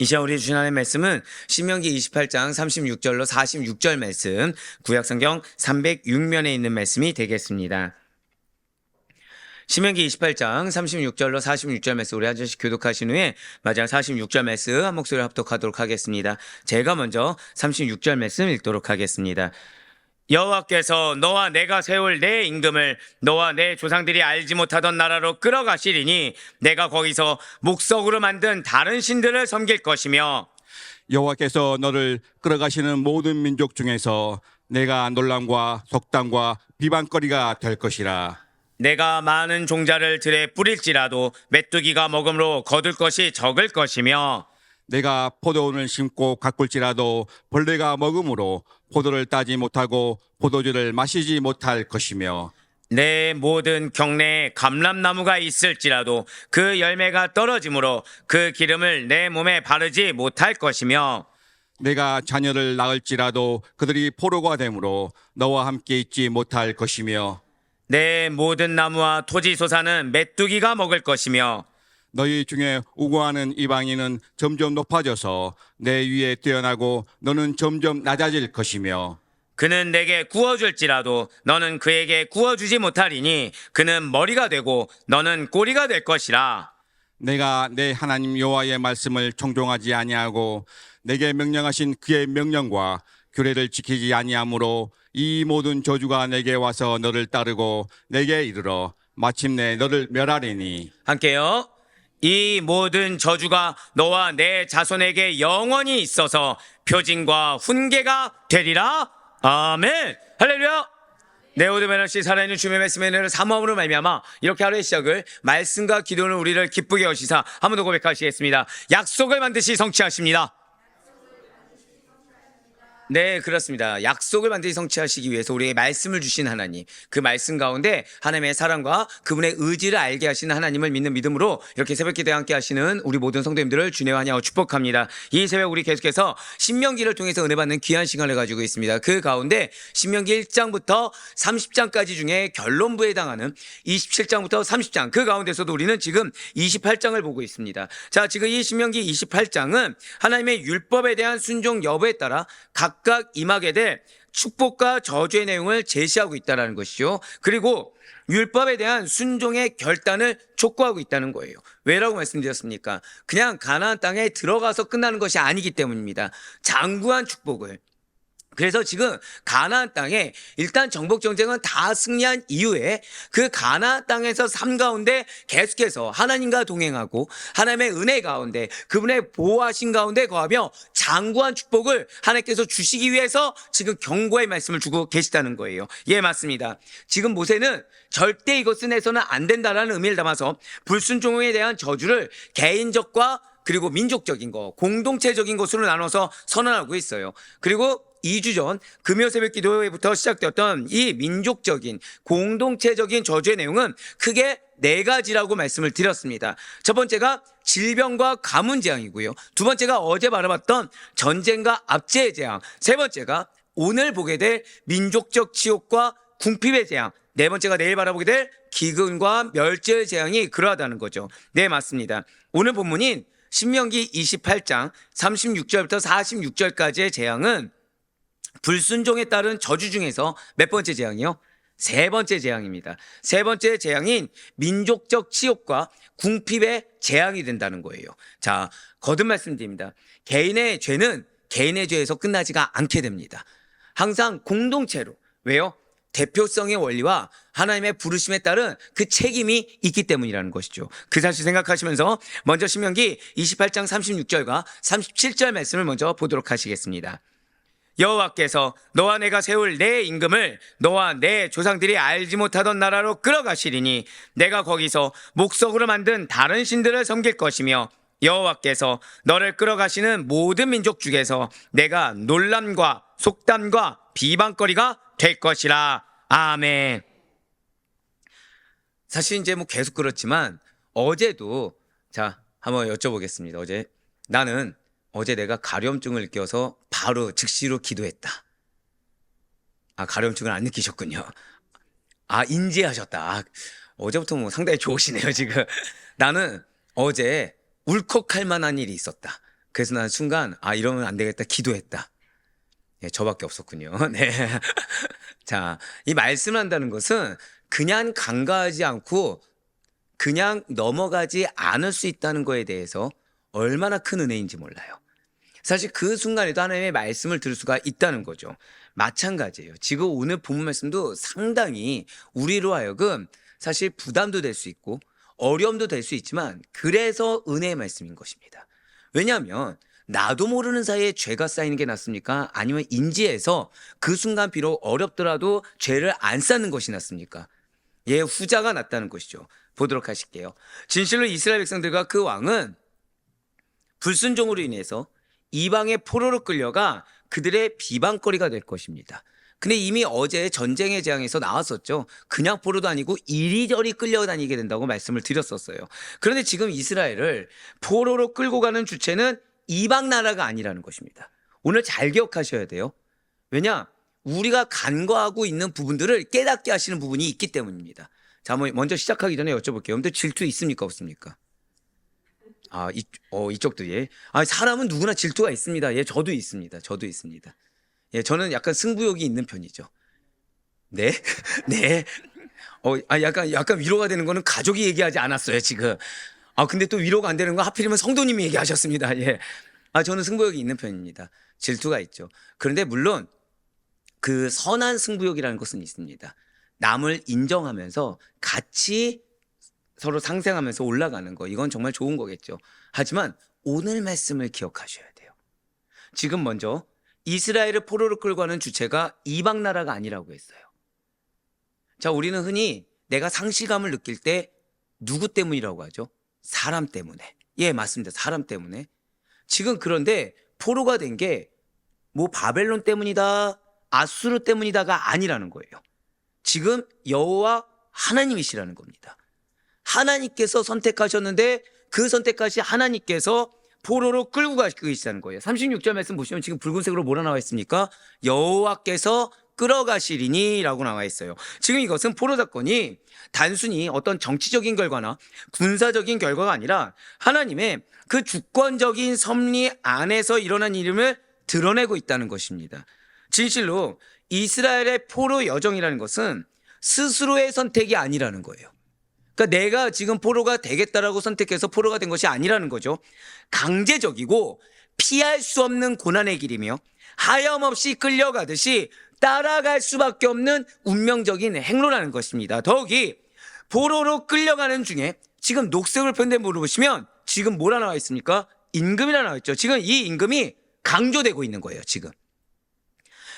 이 시간 우리 주신 하나님의 말씀은 신명기 28장 36절로 46절 말씀, 구약성경 306면에 있는 말씀이 되겠습니다. 신명기 28장 36절로 46절 말씀 우리 한 절씩 교독하신 후에 마지막 46절 말씀 한 목소리로 합독하도록 하겠습니다. 제가 먼저 36절 말씀 읽도록 하겠습니다. 여호와께서 너와 내가 세울 내 임금을 너와 내 조상들이 알지 못하던 나라로 끌어가시리니 내가 거기서 목석으로 만든 다른 신들을 섬길 것이며 여호와께서 너를 끌어가시는 모든 민족 중에서 내가 놀람과 속담과 비방거리가 될 것이라. 내가 많은 종자를 들에 뿌릴지라도 메뚜기가 먹음으로 거둘 것이 적을 것이며 내가 포도원을 심고 가꿀지라도 벌레가 먹음으로 포도를 따지 못하고 포도주를 마시지 못할 것이며 내 모든 경내에 감람나무가 있을지라도 그 열매가 떨어지므로 그 기름을 내 몸에 바르지 못할 것이며 내가 자녀를 낳을지라도 그들이 포로가 되므로 너와 함께 있지 못할 것이며 내 모든 나무와 토지 소사는 메뚜기가 먹을 것이며 너희 중에 우고하는 이방인은 점점 높아져서 내 위에 뛰어나고 너는 점점 낮아질 것이며 그는 내게 구워줄지라도 너는 그에게 구워주지 못하리니 그는 머리가 되고 너는 꼬리가 될 것이라. 내가 내 하나님 여호와의 말씀을 청종하지 아니하고 내게 명령하신 그의 명령과 규례를 지키지 아니하므로 이 모든 저주가 내게 와서 너를 따르고 내게 이르러 마침내 너를 멸하리니. 함께요. 이 모든 저주가 너와 내 자손에게 영원히 있어서 표징과 훈계가 되리라. 아멘. 할렐루야. 내 모든 메너시 살아있는 주님의 말씀의 은혜를 사모함으로 말미암아 이렇게 하루의 시작을 말씀과 기도는 우리를 기쁘게 하시사 한 번 더 고백하시겠습니다. 약속을 반드시 성취하십니다. 네, 그렇습니다. 약속을 반드시 성취하시기 위해서 우리에게 말씀을 주신 하나님, 그 말씀 가운데 하나님의 사랑과 그분의 의지를 알게 하시는 하나님을 믿는 믿음으로 이렇게 새벽기도에 함께 하시는 우리 모든 성도님들을 주님의 환영하고 축복합니다. 이 새벽 우리 계속해서 신명기를 통해서 은혜 받는 귀한 시간을 가지고 있습니다. 그 가운데 신명기 1장부터 30장까지 중에 결론부에 해당하는 27장부터 30장, 그 가운데서도 우리는 지금 28장을 보고 있습니다. 자, 지금 이 신명기 28장은 하나님의 율법에 대한 순종 여부에 따라 각각 임하게 될 축복과 저주의 내용을 제시하고 있다는 것이죠. 그리고 율법에 대한 순종의 결단을 촉구하고 있다는 거예요. 왜라고 말씀드렸습니까? 그냥 가나안 땅에 들어가서 끝나는 것이 아니기 때문입니다. 장구한 축복을. 그래서 지금 가나안 땅에 일단 정복 전쟁은 다 승리한 이후에 그 가나안 땅에서 삶 가운데 계속해서 하나님과 동행하고 하나님의 은혜 가운데 그분의 보호하신 가운데 거하며 장구한 축복을 하나님께서 주시기 위해서 지금 경고의 말씀을 주고 계시다는 거예요. 예, 맞습니다. 지금 모세는 절대 이것은 해서는 안 된다라는 의미를 담아서 불순종에 대한 저주를 개인적과 그리고 민족적인 거, 공동체적인 것으로 나눠서 선언하고 있어요. 그리고 2주 전 금요 새벽 기도회부터 시작되었던 이 민족적인 공동체적인 저주의 내용은 크게 4가지라고 말씀을 드렸습니다. 첫 번째가 질병과 가뭄 재앙이고요. 두 번째가 어제 바라봤던 전쟁과 압제의 재앙. 세 번째가 오늘 보게 될 민족적 치욕과 궁핍의 재앙. 네 번째가 내일 바라보게 될 기근과 멸절의 재앙이 그러하다는 거죠. 네, 맞습니다. 오늘 본문인 신명기 28장 36절부터 46절까지의 재앙은 불순종에 따른 저주 중에서 몇 번째 재앙이요? 세 번째 재앙입니다. 세 번째 재앙인 민족적 치욕과 궁핍의 재앙이 된다는 거예요. 자, 거듭 말씀드립니다. 개인의 죄는 개인의 죄에서 끝나지가 않게 됩니다. 항상 공동체로. 왜요? 대표성의 원리와 하나님의 부르심에 따른 그 책임이 있기 때문이라는 것이죠. 그 사실 생각하시면서 먼저 신명기 28장 36절과 37절 말씀을 먼저 보도록 하시겠습니다. 여호와께서 너와 내가 세울 내 임금을 너와 내 조상들이 알지 못하던 나라로 끌어가시리니 내가 거기서 목석으로 만든 다른 신들을 섬길 것이며 여호와께서 너를 끌어가시는 모든 민족 중에서 내가 놀람과 속담과 비방거리가 될 것이라. 아멘. 사실 이제 뭐 계속 그렇지만 어제도 자 한번 여쭤보겠습니다. 어제 내가 가려움증을 느껴서 바로 즉시로 기도했다. 아, 가려움증을 안 느끼셨군요. 아, 인지하셨다. 아, 어제부터 뭐 상당히 좋으시네요, 지금. 나는 어제 울컥할 만한 일이 있었다. 그래서 나는 순간 이러면 안 되겠다 기도했다. 예, 저밖에 없었군요. 네. 자, 이 말씀을 한다는 것은 그냥 간과하지 않고 그냥 넘어가지 않을 수 있다는 거에 대해서 얼마나 큰 은혜인지 몰라요. 사실 그 순간에도 하나님의 말씀을 들을 수가 있다는 거죠. 마찬가지예요. 지금 오늘 본문 말씀도 상당히 우리로 하여금 사실 부담도 될 수 있고 어려움도 될 수 있지만 그래서 은혜의 말씀인 것입니다. 왜냐하면 나도 모르는 사이에 죄가 쌓이는 게 낫습니까? 아니면 인지해서 그 순간 비록 어렵더라도 죄를 안 쌓는 것이 낫습니까? 예, 후자가 낫다는 것이죠. 보도록 하실게요. 진실로 이스라엘 백성들과 그 왕은 불순종으로 인해서 이방의 포로로 끌려가 그들의 비방거리가 될 것입니다. 근데 이미 어제 전쟁의 재앙에서 나왔었죠. 그냥 포로도 아니고 이리저리 끌려다니게 된다고 말씀을 드렸었어요. 그런데 지금 이스라엘을 포로로 끌고 가는 주체는 이방 나라가 아니라는 것입니다. 오늘 잘 기억하셔야 돼요. 왜냐? 우리가 간과하고 있는 부분들을 깨닫게 하시는 부분이 있기 때문입니다. 자, 먼저 시작하기 전에 여쭤볼게요. 여러분들 질투 있습니까? 없습니까? 이쪽도 예. 사람은 누구나 질투가 있습니다. 예, 저도 있습니다. 저도 있습니다. 예, 저는 약간 승부욕이 있는 편이죠. 네? 네. 약간 위로가 되는 거는 가족이 얘기하지 않았어요, 지금. 근데 또 위로가 안 되는 건 하필이면 성도님이 얘기하셨습니다. 예. 저는 승부욕이 있는 편입니다. 질투가 있죠. 그런데 물론 그 선한 승부욕이라는 것은 있습니다. 남을 인정하면서 같이 서로 상생하면서 올라가는 거, 이건 정말 좋은 거겠죠. 하지만 오늘 말씀을 기억하셔야 돼요. 지금 먼저 이스라엘을 포로로 끌고 가는 주체가 이방 나라가 아니라고 했어요. 자, 우리는 흔히 내가 상실감을 느낄 때 누구 때문이라고 하죠? 사람 때문에. 예, 맞습니다. 사람 때문에. 지금 그런데 포로가 된 게 뭐 바벨론 때문이다, 아수르 때문이다가 아니라는 거예요. 지금 여호와 하나님이시라는 겁니다. 하나님께서 선택하셨는데 그 선택까지 하나님께서 포로로 끌고 가시고 계시다는 거예요. 36절 말씀 보시면 지금 붉은색으로 뭐라 나와 있습니까? 여호와께서 끌어가시리니 라고 나와 있어요. 지금 이것은 포로 사건이 단순히 어떤 정치적인 결과나 군사적인 결과가 아니라 하나님의 그 주권적인 섭리 안에서 일어난 일임을 드러내고 있다는 것입니다. 진실로 이스라엘의 포로 여정이라는 것은 스스로의 선택이 아니라는 거예요. 그러니까 내가 지금 포로가 되겠다라고 선택해서 포로가 된 것이 아니라는 거죠. 강제적이고 피할 수 없는 고난의 길이며 하염없이 끌려가듯이 따라갈 수밖에 없는 운명적인 행로라는 것입니다. 더욱이 포로로 끌려가는 중에 지금 녹색으로 표현된 부분을 보시면 지금 뭐라 나와 있습니까? 임금이라 나와 있죠. 지금 이 임금이 강조되고 있는 거예요, 지금.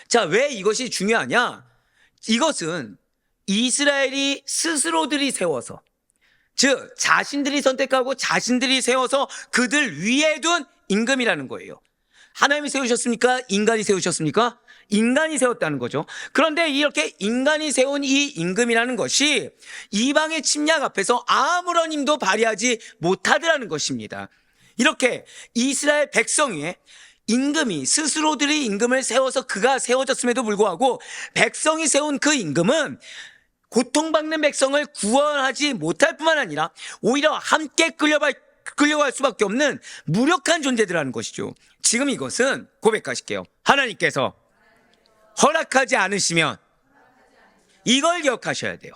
자, 왜 이것이 중요하냐? 이것은 이스라엘이 스스로들이 세워서, 즉 자신들이 선택하고 자신들이 세워서 그들 위에 둔 임금이라는 거예요. 하나님이 세우셨습니까? 인간이 세우셨습니까? 인간이 세웠다는 거죠. 그런데 이렇게 인간이 세운 이 임금이라는 것이 이방의 침략 앞에서 아무런 힘도 발휘하지 못하더라는 것입니다. 이렇게 이스라엘 백성 위에 임금이 스스로들이 임금을 세워서 그가 세워졌음에도 불구하고 백성이 세운 그 임금은 고통받는 백성을 구원하지 못할 뿐만 아니라 오히려 함께 끌려갈 수밖에 없는 무력한 존재들이라는 것이죠. 지금 이것은 고백하실게요. 하나님께서 허락하지 않으시면 이걸 기억하셔야 돼요.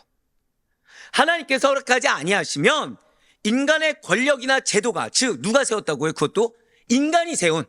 하나님께서 허락하지 아니하시면 인간의 권력이나 제도가, 즉 누가 세웠다고요? 그것도 인간이 세운.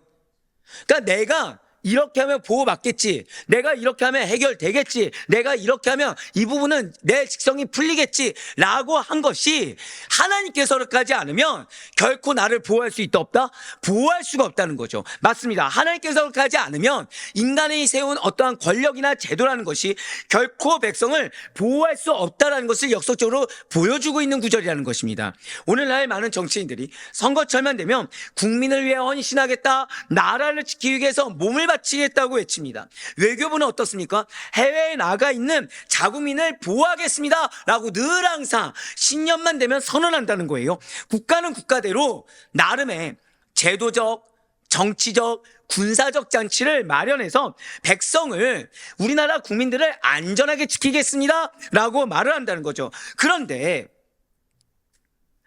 그러니까 내가 이렇게 하면 보호받겠지, 내가 이렇게 하면 해결되겠지, 내가 이렇게 하면 이 부분은 내 직성이 풀리겠지 라고 한 것이 하나님께서 허락하지 않으면 결코 나를 보호할 수 있다 없다? 보호할 수가 없다는 거죠. 맞습니다. 하나님께서 허락하지 않으면 인간이 세운 어떠한 권력이나 제도라는 것이 결코 백성을 보호할 수 없다는 것을 역설적으로 보여주고 있는 구절이라는 것입니다. 오늘날 많은 정치인들이 선거철만 되면 국민을 위해 헌신하겠다, 나라를 지키기 위해서 몸을 바치겠다고 외칩니다. 외교부는 어떻습니까? 해외에 나가 있는 자국민을 보호하겠습니다 라고 늘 항상 신년만 되면 선언한다는 거예요. 국가는 국가대로 나름의 제도적, 정치적, 군사적 장치를 마련해서 백성을, 우리나라 국민들을 안전하게 지키겠습니다 라고 말을 한다는 거죠. 그런데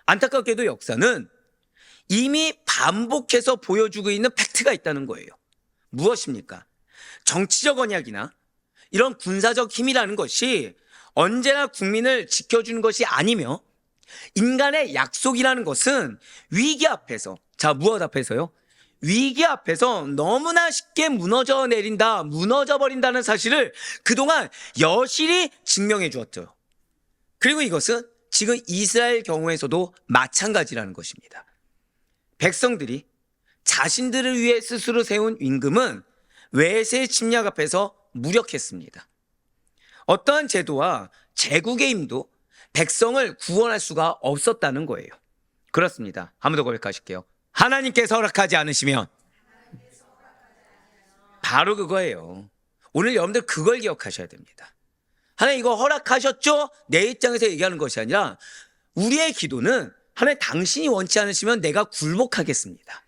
안타깝게도 역사는 이미 반복해서 보여주고 있는 팩트가 있다는 거예요. 무엇입니까? 정치적 언약이나 이런 군사적 힘이라는 것이 언제나 국민을 지켜주는 것이 아니며, 인간의 약속이라는 것은 위기 앞에서, 자, 무엇 앞에서요? 위기 앞에서 너무나 쉽게 무너져 내린다, 무너져 버린다는 사실을 그동안 여실히 증명해 주었죠. 그리고 이것은 지금 이스라엘 경우에서도 마찬가지라는 것입니다. 백성들이 자신들을 위해 스스로 세운 임금은 외세의 침략 앞에서 무력했습니다. 어떠한 제도와 제국의 힘도 백성을 구원할 수가 없었다는 거예요. 그렇습니다. 한 번 더 고백하실게요. 하나님께서 허락하지 않으시면, 바로 그거예요. 오늘 여러분들 그걸 기억하셔야 됩니다. 하나님 이거 허락하셨죠? 내 입장에서 얘기하는 것이 아니라 우리의 기도는 하나님 당신이 원치 않으시면 내가 굴복하겠습니다,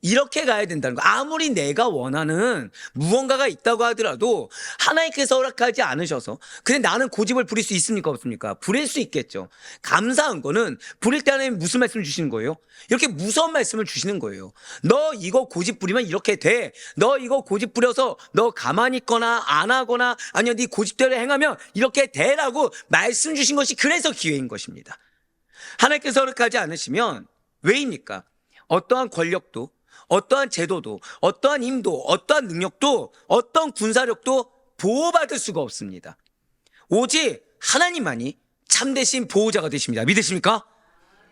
이렇게 가야 된다는 거. 아무리 내가 원하는 무언가가 있다고 하더라도 하나님께서 허락하지 않으셔서, 근데 나는 고집을 부릴 수 있습니까 없습니까? 부릴 수 있겠죠. 감사한 거는 부릴 때 하나님 무슨 말씀을 주시는 거예요? 이렇게 무서운 말씀을 주시는 거예요. 너 이거 고집 부리면 이렇게 돼. 너 이거 고집 부려서 너 가만히 있거나 안 하거나 아니면 네 고집대로 행하면 이렇게 돼라고 말씀 주신 것이 그래서 기회인 것입니다. 하나님께서 허락하지 않으시면 왜입니까? 어떠한 권력도, 어떠한 제도도, 어떠한 힘도, 어떠한 능력도, 어떠한 군사력도 보호받을 수가 없습니다. 오직 하나님만이 참되신 보호자가 되십니다. 믿으십니까?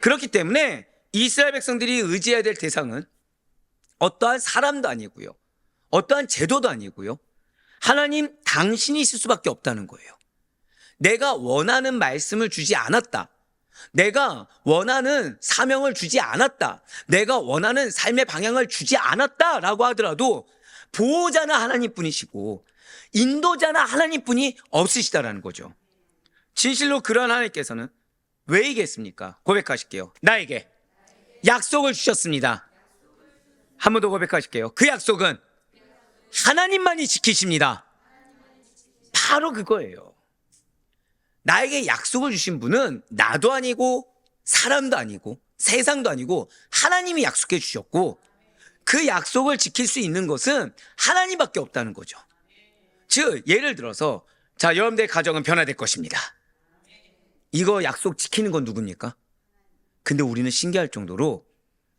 그렇기 때문에 이스라엘 백성들이 의지해야 될 대상은 어떠한 사람도 아니고요, 어떠한 제도도 아니고요, 하나님 당신이 있을 수밖에 없다는 거예요. 내가 원하는 말씀을 주지 않았다, 내가 원하는 사명을 주지 않았다, 내가 원하는 삶의 방향을 주지 않았다라고 하더라도 보호자는 하나님뿐이시고 인도자는 하나님뿐이 없으시다라는 거죠. 진실로 그러한 하나님께서는 왜 이겠습니까? 고백하실게요. 나에게 약속을 주셨습니다. 한 번 더 고백하실게요. 그 약속은 하나님만이 지키십니다. 바로 그거예요. 나에게 약속을 주신 분은 나도 아니고 사람도 아니고 세상도 아니고 하나님이 약속해 주셨고, 그 약속을 지킬 수 있는 것은 하나님밖에 없다는 거죠. 즉 예를 들어서, 자, 여러분들의 가정은 변화될 것입니다. 이거 약속 지키는 건 누굽니까? 근데 우리는 신기할 정도로,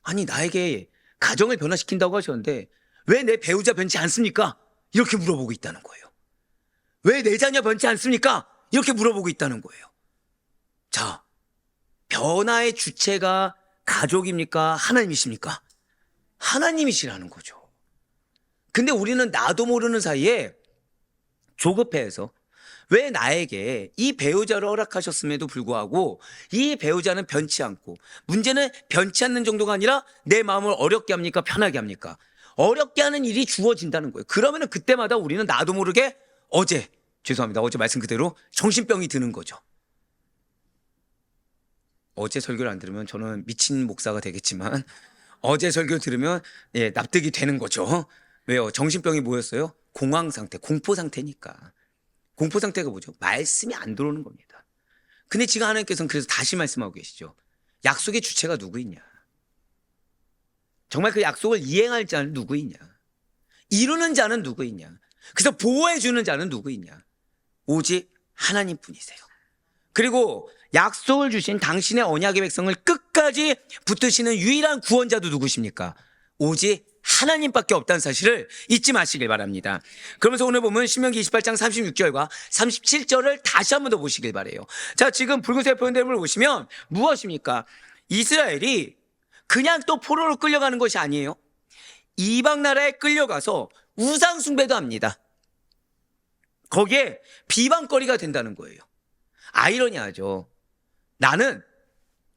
아니 나에게 가정을 변화시킨다고 하셨는데 왜 내 배우자 변치 않습니까? 이렇게 물어보고 있다는 거예요. 왜 내 자녀 변치 않습니까? 이렇게 물어보고 있다는 거예요. 자, 변화의 주체가 가족입니까? 하나님이십니까? 하나님이시라는 거죠. 근데 우리는 나도 모르는 사이에 조급해해서 왜 나에게 이 배우자를 허락하셨음에도 불구하고 이 배우자는 변치 않고, 문제는 변치 않는 정도가 아니라 내 마음을 어렵게 합니까? 편하게 합니까? 어렵게 하는 일이 주어진다는 거예요. 그러면 그때마다 우리는 나도 모르게 죄송합니다. 어제 말씀 그대로 정신병이 드는 거죠. 어제 설교를 안 들으면 저는 미친 목사가 되겠지만 어제 설교 들으면 납득이 되는 거죠. 왜요? 정신병이 뭐였어요? 공황 상태, 공포 상태니까. 공포 상태가 뭐죠? 말씀이 안 들어오는 겁니다. 근데 지금 하나님께서는 그래서 다시 말씀하고 계시죠. 약속의 주체가 누구이냐? 정말 그 약속을 이행할 자는 누구이냐? 이루는 자는 누구이냐? 그래서 보호해 주는 자는 누구이냐? 오직 하나님뿐이세요. 그리고 약속을 주신 당신의 언약의 백성을 끝까지 붙드시는 유일한 구원자도 누구십니까? 오직 하나님밖에 없다는 사실을 잊지 마시길 바랍니다. 그러면서 오늘 보면 신명기 28장 36절과 37절을 다시 한 번 더 보시길 바라요. 자, 지금 붉은색 표현대로 보시면 무엇입니까? 이스라엘이 그냥 또 포로로 끌려가는 것이 아니에요. 이방 나라에 끌려가서 우상 숭배도 합니다. 거기에 비방거리가 된다는 거예요. 아이러니하죠. 나는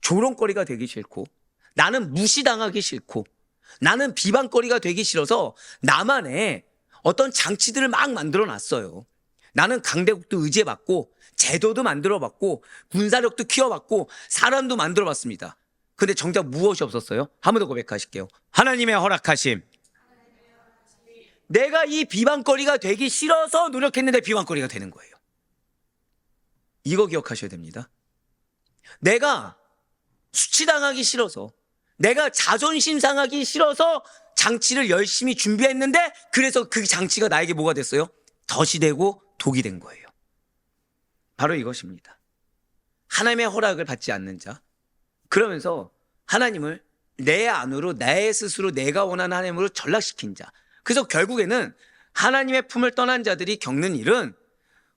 조롱거리가 되기 싫고, 나는 무시당하기 싫고, 나는 비방거리가 되기 싫어서 나만의 어떤 장치들을 막 만들어 놨어요. 나는 강대국도 의지해봤고, 제도도 만들어봤고, 군사력도 키워봤고, 사람도 만들어봤습니다. 근데 정작 무엇이 없었어요? 한 번 더 고백하실게요. 하나님의 허락하심. 내가 이 비방거리가 되기 싫어서 노력했는데 비방거리가 되는 거예요. 이거 기억하셔야 됩니다. 내가 수치당하기 싫어서, 내가 자존심 상하기 싫어서 장치를 열심히 준비했는데 그래서 그 장치가 나에게 뭐가 됐어요? 덫이 되고 독이 된 거예요. 바로 이것입니다. 하나님의 허락을 받지 않는 자. 그러면서 하나님을 내 안으로 내 스스로 내가 원하는 하나님으로 전락시킨 자. 그래서 결국에는 하나님의 품을 떠난 자들이 겪는 일은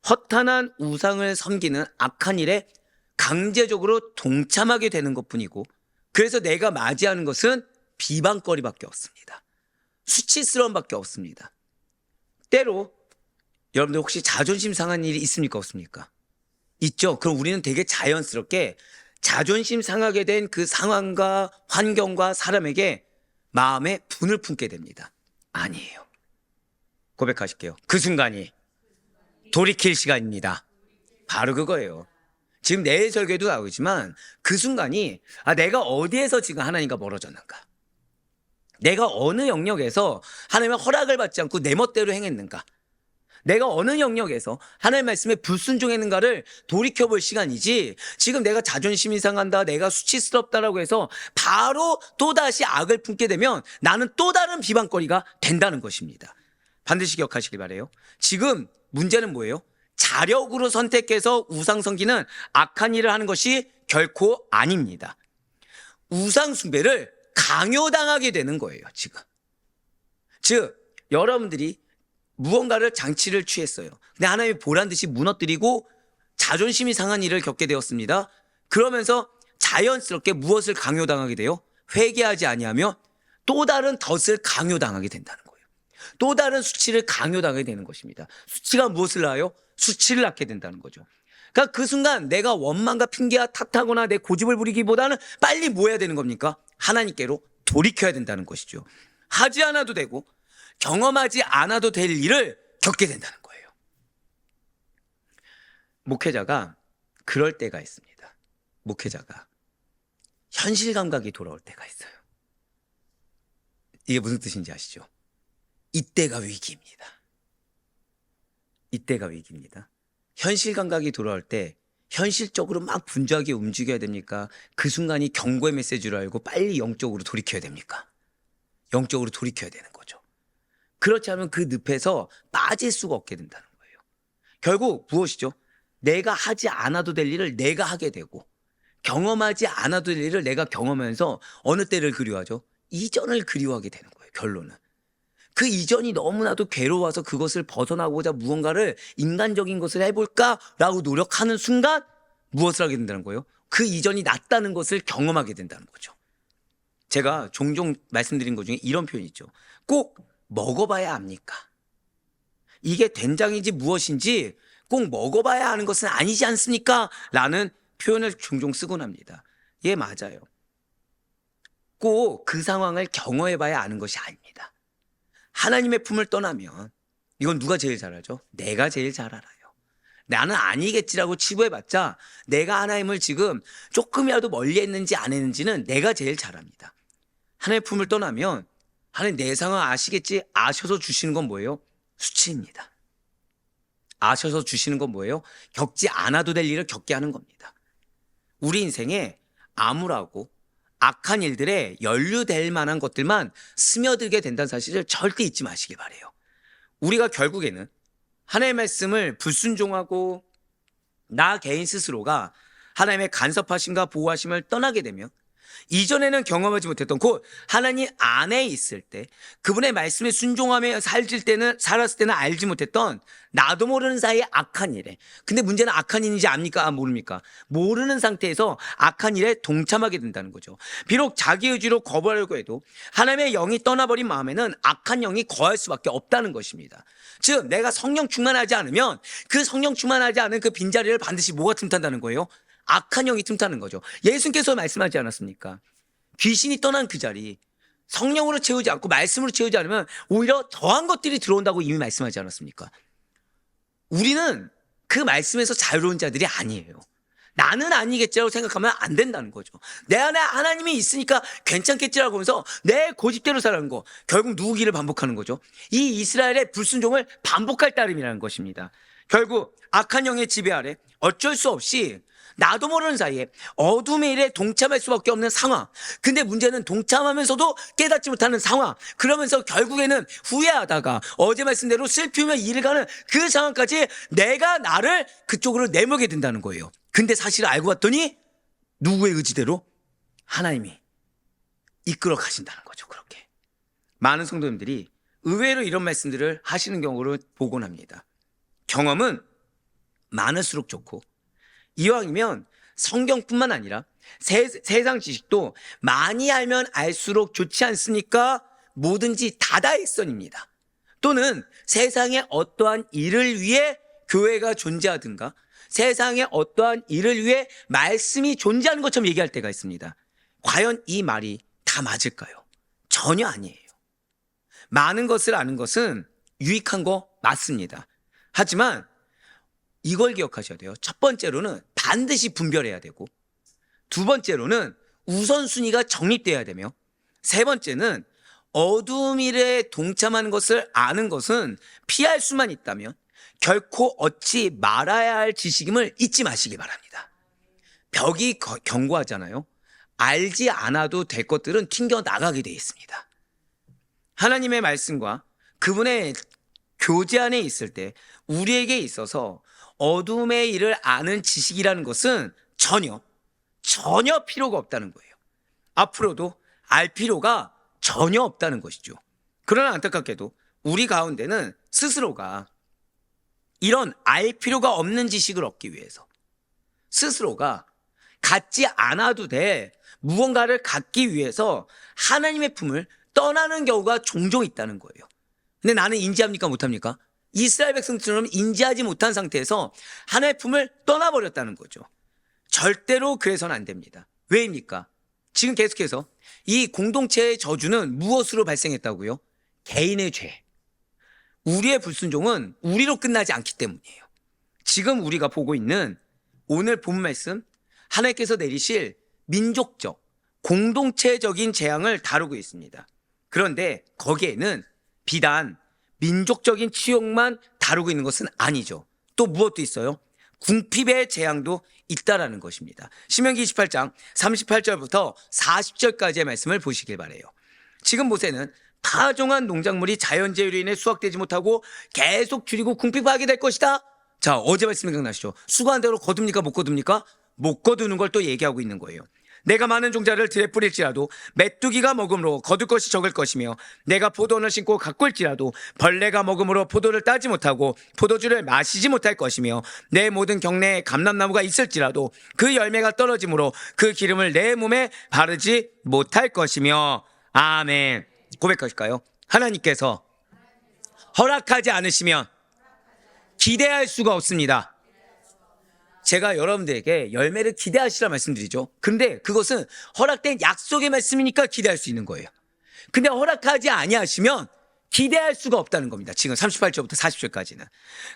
허탄한 우상을 섬기는 악한 일에 강제적으로 동참하게 되는 것뿐이고, 그래서 내가 맞이하는 것은 비방거리밖에 없습니다. 수치스러움밖에 없습니다. 때로 여러분들 혹시 자존심 상한 일이 있습니까? 없습니까? 있죠. 그럼 우리는 되게 자연스럽게 자존심 상하게 된 그 상황과 환경과 사람에게 마음에 분을 품게 됩니다. 아니에요. 고백하실게요. 그 순간이 돌이킬 시간입니다. 바로 그거예요. 지금 내일 설교에도 나오지만 그 순간이 내가 어디에서 지금 하나님과 멀어졌는가? 내가 어느 영역에서 하나님의 허락을 받지 않고 내 멋대로 행했는가? 내가 어느 영역에서 하나님의 말씀에 불순종했는가를 돌이켜볼 시간이지, 지금 내가 자존심이 상한다, 내가 수치스럽다라고 해서 바로 또다시 악을 품게 되면 나는 또 다른 비방거리가 된다는 것입니다. 반드시 기억하시기 바라요. 지금 문제는 뭐예요? 자력으로 선택해서 우상 섬기는 악한 일을 하는 것이 결코 아닙니다. 우상 숭배를 강요당하게 되는 거예요, 지금. 즉, 여러분들이 무언가를 장치를 취했어요. 근데 하나님이 보란 듯이 무너뜨리고 자존심이 상한 일을 겪게 되었습니다. 그러면서 자연스럽게 무엇을 강요당하게 돼요? 회개하지 아니하며 또 다른 덫을 강요당하게 된다는 거예요. 또 다른 수치를 강요당하게 되는 것입니다. 수치가 무엇을 낳아요? 수치를 낳게 된다는 거죠. 그러니까 그 순간 내가 원망과 핑계와 탓하거나 내 고집을 부리기보다는 빨리 뭐 해야 되는 겁니까? 하나님께로 돌이켜야 된다는 것이죠. 하지 않아도 되고 경험하지 않아도 될 일을 겪게 된다는 거예요. 목회자가 그럴 때가 있습니다. 목회자가 현실 감각이 돌아올 때가 있어요. 이게 무슨 뜻인지 아시죠? 이때가 위기입니다. 이때가 위기입니다. 현실 감각이 돌아올 때 현실적으로 막 분주하게 움직여야 됩니까? 그 순간이 경고의 메시지로 알고 빨리 영적으로 돌이켜야 됩니까? 영적으로 돌이켜야 되는 거죠. 그렇지 않으면 그 늪에서 빠질 수가 없게 된다는 거예요. 결국 무엇이죠? 내가 하지 않아도 될 일을 내가 하게 되고, 경험하지 않아도 될 일을 내가 경험하면서 어느 때를 그리워하죠? 이전을 그리워하게 되는 거예요. 결론은. 그 이전이 너무나도 괴로워서 그것을 벗어나고자 무언가를 인간적인 것을 해볼까라고 노력하는 순간 무엇을 하게 된다는 거예요? 그 이전이 낫다는 것을 경험하게 된다는 거죠. 제가 종종 말씀드린 것 중에 이런 표현이 있죠. 꼭 먹어봐야 압니까? 이게 된장인지 무엇인지 꼭 먹어봐야 하는 것은 아니지 않습니까? 라는 표현을 종종 쓰곤 합니다. 예, 맞아요. 꼭 그 상황을 경험해봐야 아는 것이 아닙니다. 하나님의 품을 떠나면 이건 누가 제일 잘 알죠? 내가 제일 잘 알아요. 나는 아니겠지라고 치부해봤자 내가 하나님을 지금 조금이라도 멀리 했는지 안 했는지는 내가 제일 잘 압니다. 하나님의 품을 떠나면 하나님 내 상황 아시겠지? 아셔서 주시는 건 뭐예요? 수치입니다. 아셔서 주시는 건 뭐예요? 겪지 않아도 될 일을 겪게 하는 겁니다. 우리 인생에 암울하고 악한 일들에 연루될 만한 것들만 스며들게 된다는 사실을 절대 잊지 마시길 바라요. 우리가 결국에는 하나님의 말씀을 불순종하고 나 개인 스스로가 하나님의 간섭하심과 보호하심을 떠나게 되면 이전에는 경험하지 못했던 곧 하나님 안에 있을 때 그분의 말씀에 순종하며 살았을 때는 알지 못했던 나도 모르는 사이에 악한 일에, 근데 문제는 악한 일인지 압니까? 모릅니까? 모르는 상태에서 악한 일에 동참하게 된다는 거죠. 비록 자기 의지로 거부하려고 해도 하나님의 영이 떠나버린 마음에는 악한 영이 거할 수밖에 없다는 것입니다. 즉 내가 성령 충만하지 않으면 그 성령 충만하지 않은 그 빈자리를 반드시 뭐가 틈탄다는 거예요? 악한 영이 틈타는 거죠. 예수님께서 말씀하지 않았습니까? 귀신이 떠난 그 자리 성령으로 채우지 않고 말씀으로 채우지 않으면 오히려 더한 것들이 들어온다고 이미 말씀하지 않았습니까? 우리는 그 말씀에서 자유로운 자들이 아니에요. 나는 아니겠지라고 생각하면 안 된다는 거죠. 내 안에 하나님이 있으니까 괜찮겠지라고 하면서 내 고집대로 살아가는 거, 결국 누구기를 반복하는 거죠. 이 이스라엘의 불순종을 반복할 따름이라는 것입니다. 결국 악한 영의 지배 아래 어쩔 수 없이 나도 모르는 사이에 어둠의 일에 동참할 수밖에 없는 상황. 근데 문제는 동참하면서도 깨닫지 못하는 상황. 그러면서 결국에는 후회하다가 어제 말씀대로 슬피우며 일을 가는 그 상황까지 내가 나를 그쪽으로 내몰게 된다는 거예요. 근데 사실 알고 봤더니 누구의 의지대로? 하나님이 이끌어 가신다는 거죠. 그렇게 많은 성도님들이 의외로 이런 말씀들을 하시는 경우를 보곤 합니다. 경험은 많을수록 좋고, 이왕이면 성경뿐만 아니라 세상 지식도 많이 알면 알수록 좋지 않습니까? 뭐든지 다다익선입니다. 또는 세상의 어떠한 일을 위해 교회가 존재하든가 세상의 어떠한 일을 위해 말씀이 존재하는 것처럼 얘기할 때가 있습니다. 과연 이 말이 다 맞을까요? 전혀 아니에요. 많은 것을 아는 것은 유익한 거 맞습니다. 하지만 이걸 기억하셔야 돼요. 첫 번째로는 반드시 분별해야 되고, 두 번째로는 우선순위가 정립돼야 되며, 세 번째는 어두움 일에 동참하는 것을 아는 것은 피할 수만 있다면 결코 얻지 말아야 할 지식임을 잊지 마시기 바랍니다. 벽이 견고하잖아요. 알지 않아도 될 것들은 튕겨 나가게 되어 있습니다. 하나님의 말씀과 그분의 교제 안에 있을 때 우리에게 있어서 어둠의 일을 아는 지식이라는 것은 전혀 필요가 없다는 거예요. 앞으로도 알 필요가 전혀 없다는 것이죠. 그러나 안타깝게도 우리 가운데는 스스로가 이런 알 필요가 없는 지식을 얻기 위해서 스스로가 갖지 않아도 될 무언가를 갖기 위해서 하나님의 품을 떠나는 경우가 종종 있다는 거예요. 근데 나는 인지합니까? 못합니까? 이스라엘 백성처럼 인지하지 못한 상태에서 하나님의 품을 떠나버렸다는 거죠. 절대로 그래서는 안 됩니다. 왜입니까? 지금 계속해서 이 공동체의 저주는 무엇으로 발생했다고요? 개인의 죄. 우리의 불순종은 우리로 끝나지 않기 때문이에요. 지금 우리가 보고 있는 오늘 본 말씀, 하나님께서 내리실 민족적, 공동체적인 재앙을 다루고 있습니다. 그런데 거기에는 비단 민족적인 치욕만 다루고 있는 것은 아니죠. 또 무엇도 있어요? 궁핍의 재앙도 있다라는 것입니다. 신명기 28장 38절부터 40절까지의 말씀을 보시길 바라요. 지금 모세는 파종한 농작물이 자연재해로 인해 수확되지 못하고 계속 줄이고 궁핍하게 될 것이다. 자, 어제 말씀 기억나시죠? 수고한 대로 거둡니까? 못 거둡니까? 못 거두는 걸 또 얘기하고 있는 거예요. 내가 많은 종자를 들에 뿌릴지라도 메뚜기가 먹음으로 거둘 것이 적을 것이며, 내가 포도원을 심고 가꿀지라도 벌레가 먹음으로 포도를 따지 못하고 포도주를 마시지 못할 것이며, 내 모든 경내에 감람나무가 있을지라도 그 열매가 떨어짐으로 그 기름을 내 몸에 바르지 못할 것이며. 아멘. 고백하실까요? 하나님께서 허락하지 않으시면 기대할 수가 없습니다. 제가 여러분들에게 열매를 기대하시라 말씀드리죠. 근데 그것은 허락된 약속의 말씀이니까 기대할 수 있는 거예요. 근데 허락하지 아니하시면 기대할 수가 없다는 겁니다. 지금 38절부터 40절까지는.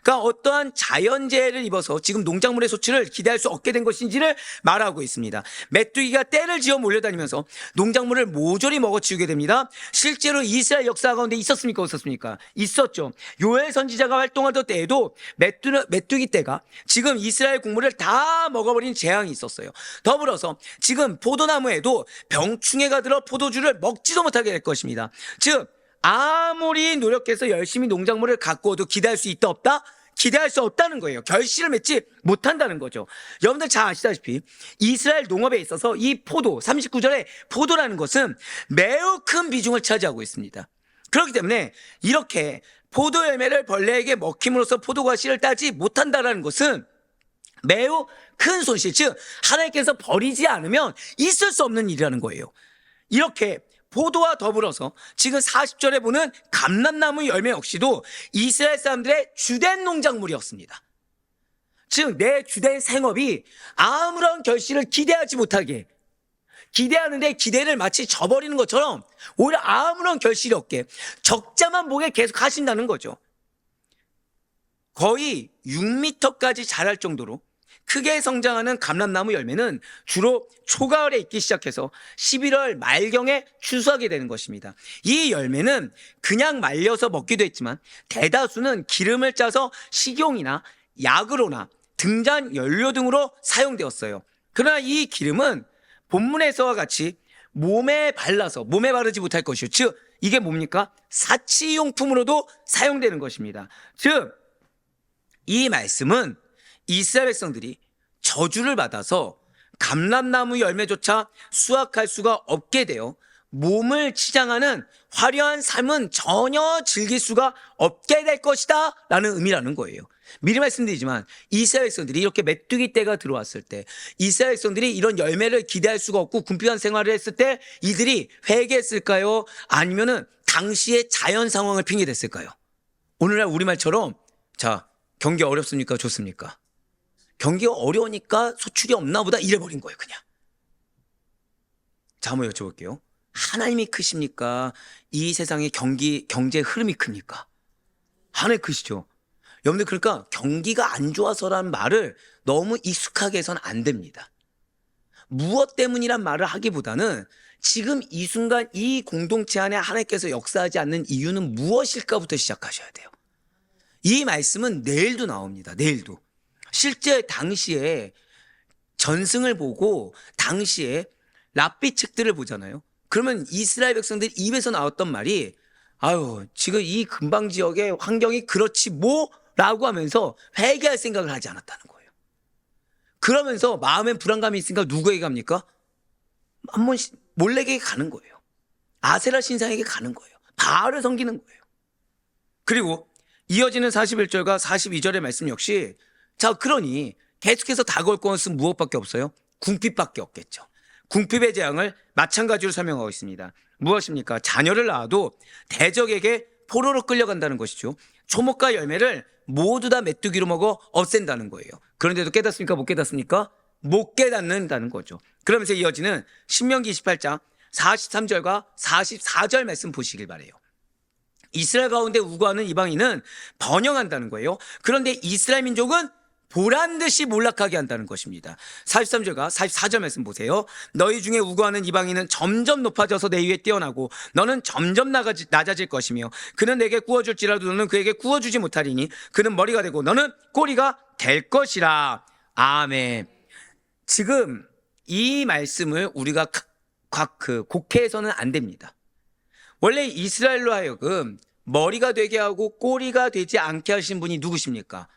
그러니까 어떠한 자연재해를 입어서 지금 농작물의 소출을 기대할 수 없게 된 것인지를 말하고 있습니다. 메뚜기가 떼를 지어 몰려다니면서 농작물을 모조리 먹어치우게 됩니다. 실제로 이스라엘 역사 가운데 있었습니까? 없었습니까? 있었죠. 요엘 선지자가 활동하던 때에도 메뚜기 떼가 지금 이스라엘 곡물을 다 먹어버린 재앙이 있었어요. 더불어서 지금 포도나무에도 병충해가 들어 포도주를 먹지도 못하게 될 것입니다. 즉 아무리 노력해서 열심히 농작물을 가꾸어도 기대할 수 있다 없다? 기대할 수 없다는 거예요. 결실을 맺지 못한다는 거죠. 여러분들 잘 아시다시피 이스라엘 농업에 있어서 이 포도, 39절에 포도라는 것은 매우 큰 비중을 차지하고 있습니다. 그렇기 때문에 이렇게 포도 열매를 벌레에게 먹힘으로써 포도가 씨를 따지 못한다는 것은 매우 큰 손실, 즉 하나님께서 버리지 않으면 있을 수 없는 일이라는 거예요. 이렇게 포도와 더불어서 지금 40절에 보는 감람나무 열매 역시도 이스라엘 사람들의 주된 농작물이었습니다. 즉 내 주된 생업이 아무런 결실을 기대하지 못하게, 기대하는데 기대를 마치 저버리는 것처럼 오히려 아무런 결실이 없게 적자만 보게 계속 하신다는 거죠. 거의 6m까지 자랄 정도로 크게 성장하는 감람나무 열매는 주로 초가을에 익기 시작해서 11월 말경에 추수하게 되는 것입니다. 이 열매는 그냥 말려서 먹기도 했지만 대다수는 기름을 짜서 식용이나 약으로나 등잔 연료 등으로 사용되었어요. 그러나 이 기름은 본문에서와 같이 몸에 발라서 몸에 바르지 못할 것이요. 즉 이게 뭡니까? 사치용품으로도 사용되는 것입니다. 즉 이 말씀은 이스라엘 백성들이 저주를 받아서 감람나무 열매조차 수확할 수가 없게 되어 몸을 치장하는 화려한 삶은 전혀 즐길 수가 없게 될 것이다 라는 의미라는 거예요. 미리 말씀드리지만 이스라엘 백성들이 이렇게 메뚜기 때가 들어왔을 때 이스라엘 백성들이 이런 열매를 기대할 수가 없고 궁핍한 생활을 했을 때 이들이 회개했을까요? 아니면은 당시의 자연 상황을 핑계댔을까요? 오늘날 우리말처럼 자 경기 어렵습니까? 좋습니까? 경기가 어려우니까 소출이 없나 보다 이래버린 거예요 그냥. 자 한번 여쭤볼게요. 하나님이 크십니까? 이 세상의 경제 흐름이 큽니까? 하나님 크시죠. 여러분들 그러니까 경기가 안 좋아서라는 말을 너무 익숙하게 해서는 안 됩니다. 무엇 때문이란 말을 하기보다는 지금 이 순간 이 공동체 안에 하나님께서 역사하지 않는 이유는 무엇일까부터 시작하셔야 돼요. 이 말씀은 내일도 나옵니다. 내일도. 실제 당시에 전승을 보고 당시에 랍비 책들을 보잖아요. 그러면 이스라엘 백성들 입에서 나왔던 말이 아유 지금 이 근방 지역의 환경이 그렇지 뭐라고 하면서 회개할 생각을 하지 않았다는 거예요. 그러면서 마음엔 불안감이 있으니까 누구에게 갑니까? 한 번씩 몰래에게 가는 거예요. 아세라 신상에게 가는 거예요. 바알을 섬기는 거예요. 그리고 이어지는 41절과 42절의 말씀 역시 자 그러니 계속해서 다가올 것은 무엇밖에 없어요? 궁핍밖에 없겠죠. 궁핍의 재앙을 마찬가지로 설명하고 있습니다. 무엇입니까? 자녀를 낳아도 대적에게 포로로 끌려간다는 것이죠. 초목과 열매를 모두 다 메뚜기로 먹어 없앤다는 거예요. 그런데도 깨닫습니까? 못 깨닫습니까? 못 깨닫는다는 거죠. 그러면서 이어지는 신명기 28장 43절과 44절 말씀 보시길 바라요. 이스라엘 가운데 우고하는 이방인은 번영한다는 거예요. 그런데 이스라엘 민족은 보란듯이 몰락하게 한다는 것입니다. 43절과 44절 말씀 보세요. 너희 중에 우고하는 이방인은 점점 높아져서 내 위에 뛰어나고 너는 점점 낮아질 것이며 그는 내게 구워줄지라도 너는 그에게 구워주지 못하리니 그는 머리가 되고 너는 꼬리가 될 것이라. 아멘. 지금 이 말씀을 우리가 곡해해서는 안 됩니다. 원래 이스라엘로 하여금 머리가 되게 하고 꼬리가 되지 않게 하신 분이 누구십니까?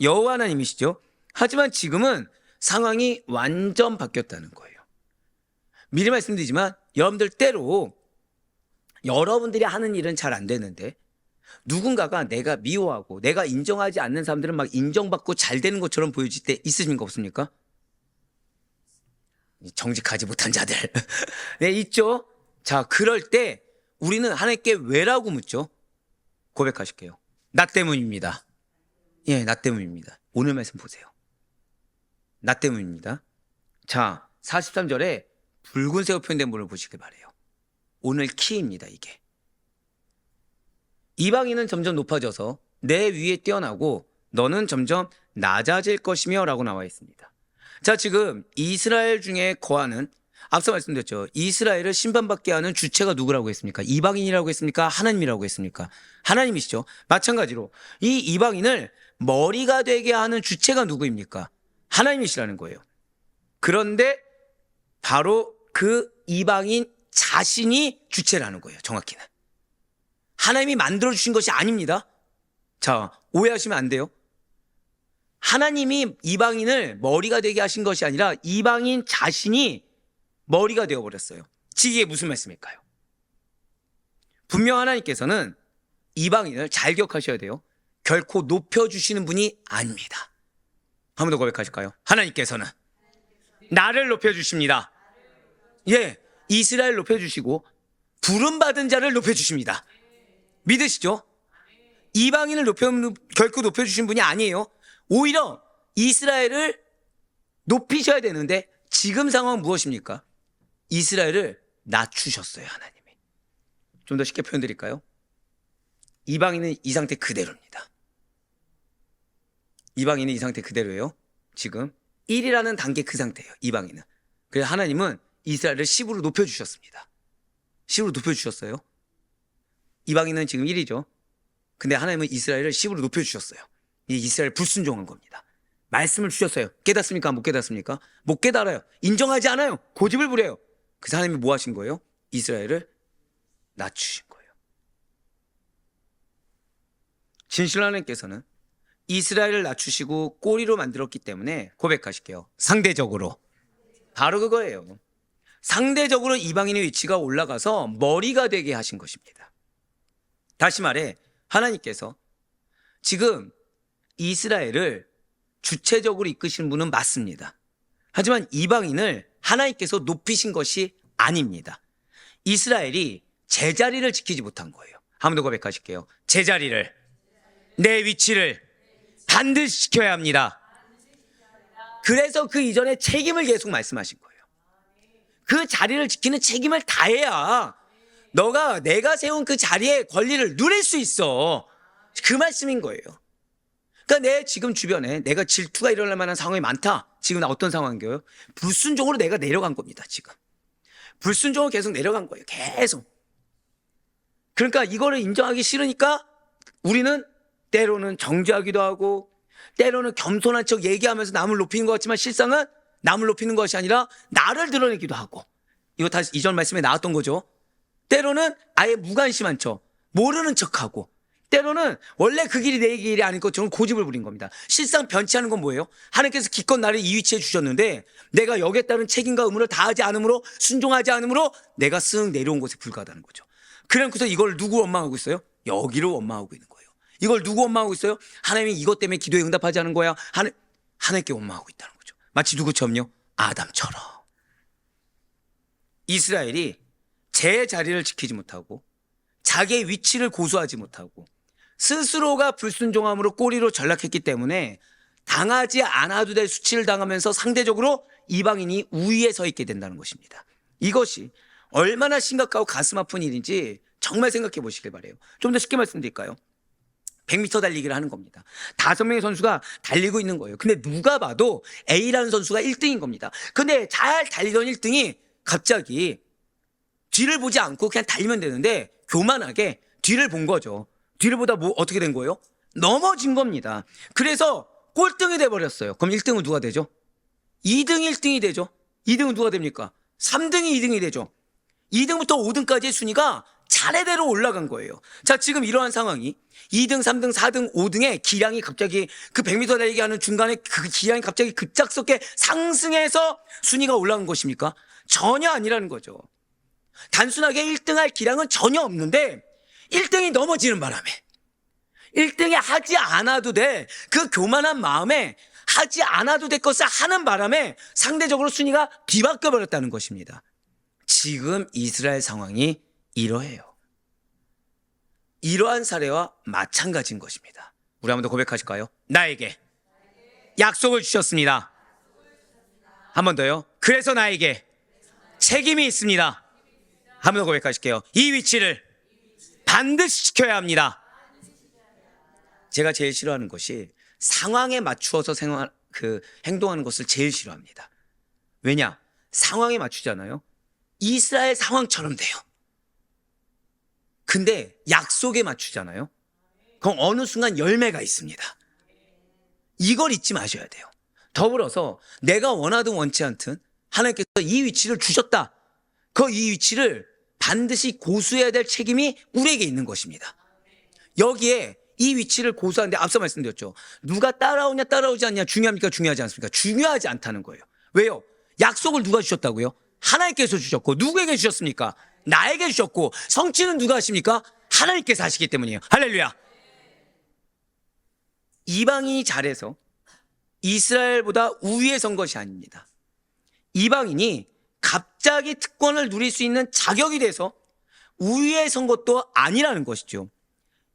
여호와 하나님이시죠. 하지만 지금은 상황이 완전 바뀌었다는 거예요. 미리 말씀드리지만 여러분들 때로 여러분들이 하는 일은 잘 안 되는데 누군가가 내가 미워하고 내가 인정하지 않는 사람들은 막 인정받고 잘 되는 것처럼 보여질 때 있으십니까? 없습니까? 정직하지 못한 자들 네 있죠. 자 그럴 때 우리는 하나님께 왜라고 묻죠? 고백하실게요. 나 때문입니다. 예, 나 때문입니다. 오늘 말씀 보세요. 나 때문입니다. 자 43절에 붉은색으로 표현된 부분을 보시길 바라요. 오늘 키입니다. 이게 이방인은 점점 높아져서 내 위에 뛰어나고 너는 점점 낮아질 것이며 라고 나와 있습니다. 자 지금 이스라엘 중에 거하는 앞서 말씀드렸죠. 이스라엘을 심판받게 하는 주체가 누구라고 했습니까? 이방인이라고 했습니까? 하나님이라고 했습니까? 하나님이시죠. 마찬가지로 이 이방인을 머리가 되게 하는 주체가 누구입니까? 하나님이시라는 거예요. 그런데 바로 그 이방인 자신이 주체라는 거예요. 정확히는. 하나님이 만들어주신 것이 아닙니다. 자, 오해하시면 안 돼요. 하나님이 이방인을 머리가 되게 하신 것이 아니라 이방인 자신이 머리가 되어버렸어요. 이게 무슨 말씀일까요? 분명 하나님께서는 이방인을 잘 기억하셔야 돼요. 결코 높여주시는 분이 아닙니다. 한 번 더 고백하실까요? 하나님께서는 나를 높여주십니다. 예, 이스라엘 높여주시고 부름받은 자를 높여주십니다. 믿으시죠? 이방인을 결코 높여주신 분이 아니에요. 오히려 이스라엘을 높이셔야 되는데 지금 상황은 무엇입니까? 이스라엘을 낮추셨어요. 하나님이. 좀 더 쉽게 표현드릴까요? 이방인은 이 상태 그대로입니다. 이방인은 이 상태 그대로예요. 지금 1이라는 단계 그 상태예요. 이방인은. 그래서 하나님은 이스라엘을 10으로 높여주셨습니다. 10으로 높여주셨어요. 이방인은 지금 1이죠. 근데 하나님은 이스라엘을 10으로 높여주셨어요. 이 이스라엘 불순종한 겁니다. 말씀을 주셨어요. 깨닫습니까? 못 깨닫습니까? 못 깨달아요. 인정하지 않아요. 고집을 부려요. 그래서 하나님이 뭐 하신 거예요? 이스라엘을 낮추신 거예요. 진실로 하나님께서는 이스라엘을 낮추시고 꼬리로 만들었기 때문에 고백하실게요. 상대적으로. 바로 그거예요. 상대적으로 이방인의 위치가 올라가서 머리가 되게 하신 것입니다. 다시 말해 하나님께서 지금 이스라엘을 주체적으로 이끄시는 분은 맞습니다. 하지만 이방인을 하나님께서 높이신 것이 아닙니다. 이스라엘이 제자리를 지키지 못한 거예요. 한 번 더 고백하실게요. 제자리를, 내 위치를 반드시 지켜야 합니다. 그래서 그 이전에 책임을 계속 말씀하신 거예요. 그 자리를 지키는 책임을 다해야 내가 세운 그 자리의 권리를 누릴 수 있어. 그 말씀인 거예요. 그러니까 내 지금 주변에 내가 질투가 일어날 만한 상황이 많다. 지금 어떤 상황인가요? 불순종으로 내가 내려간 겁니다. 지금 불순종으로 계속 내려간 거예요. 계속. 그러니까 이거를 인정하기 싫으니까 우리는 때로는 정죄하기도 하고 때로는 겸손한 척 얘기하면서 남을 높이는 것 같지만 실상은 남을 높이는 것이 아니라 나를 드러내기도 하고, 이거 다 이전 말씀에 나왔던 거죠. 때로는 아예 무관심한 척, 모르는 척하고, 때로는 원래 그 길이 내 길이 아닌 것처럼 고집을 부린 겁니다. 실상 변치 않은 건 뭐예요? 하나님께서 기껏 나를 이 위치에 주셨는데 내가 여기에 따른 책임과 의무를 다하지 않으므로, 순종하지 않으므로 내가 쓱 내려온 곳에 불과하다는 거죠. 그래서 이걸 누구 원망하고 있어요? 여기를 원망하고 있는 거예요. 이걸 누구 원망하고 있어요? 하나님이 이것 때문에 기도에 응답하지 않은 거야. 하나님께 원망하고 있다는 거죠. 마치 누구처럼요? 아담처럼. 이스라엘이 제 자리를 지키지 못하고 자기의 위치를 고수하지 못하고 스스로가 불순종함으로 꼬리로 전락했기 때문에 당하지 않아도 될 수치를 당하면서 상대적으로 이방인이 우위에 서 있게 된다는 것입니다. 이것이 얼마나 심각하고 가슴 아픈 일인지 정말 생각해 보시길 바라요. 좀 더 쉽게 말씀드릴까요? 100m 달리기를 하는 겁니다. 5명의 선수가 달리고 있는 거예요. 근데 누가 봐도 A라는 선수가 1등인 겁니다. 근데 잘 달리던 1등이 갑자기 뒤를 보지 않고 그냥 달리면 되는데 교만하게 뒤를 본 거죠. 뒤를 보다 어떻게 된 거예요? 넘어진 겁니다. 그래서 꼴등이 돼버렸어요. 그럼 1등은 누가 되죠? 2등이 1등이 되죠. 2등은 누가 됩니까? 3등이 2등이 되죠. 2등부터 5등까지의 순위가 차례대로 올라간 거예요. 자, 지금 이러한 상황이 2등, 3등, 4등, 5등의 기량이 갑자기 그 100m 달리기 하는 중간에 그 기량이 갑자기 급작스럽게 상승해서 순위가 올라간 것입니까? 전혀 아니라는 거죠. 단순하게 1등할 기량은 전혀 없는데 1등이 넘어지는 바람에 1등이 하지 않아도 돼 그 교만한 마음에 하지 않아도 될 것을 하는 바람에 상대적으로 순위가 뒤바뀌어 버렸다는 것입니다. 지금 이스라엘 상황이 이러해요. 이러한 사례와 마찬가지인 것입니다. 우리 한번 더 고백하실까요? 나에게 약속을 주셨습니다. 한 번 더요. 그래서 나에게 책임이 있습니다. 한 번 더 고백하실게요. 이 위치를 반드시 지켜야 합니다. 제가 제일 싫어하는 것이 상황에 맞추어서 행동하는 것을 제일 싫어합니다. 왜냐? 상황에 맞추잖아요. 이스라엘 상황처럼 돼요. 근데 약속에 맞추잖아요. 그럼 어느 순간 열매가 있습니다. 이걸 잊지 마셔야 돼요. 더불어서 내가 원하든 원치 않든 하나님께서 이 위치를 주셨다. 이 위치를 반드시 고수해야 될 책임이 우리에게 있는 것입니다. 여기에 이 위치를 고수하는데 앞서 말씀드렸죠. 누가 따라오냐 따라오지 않냐 중요합니까? 중요하지 않습니까? 중요하지 않다는 거예요. 왜요? 약속을 누가 주셨다고요? 하나님께서 주셨고 누구에게 주셨습니까? 나에게 주셨고 성취는 누가 하십니까? 하나님께서 하시기 때문이에요. 할렐루야. 이방인이 잘해서 이스라엘보다 우위에 선 것이 아닙니다. 이방인이 갑자기 특권을 누릴 수 있는 자격이 돼서 우위에 선 것도 아니라는 것이죠.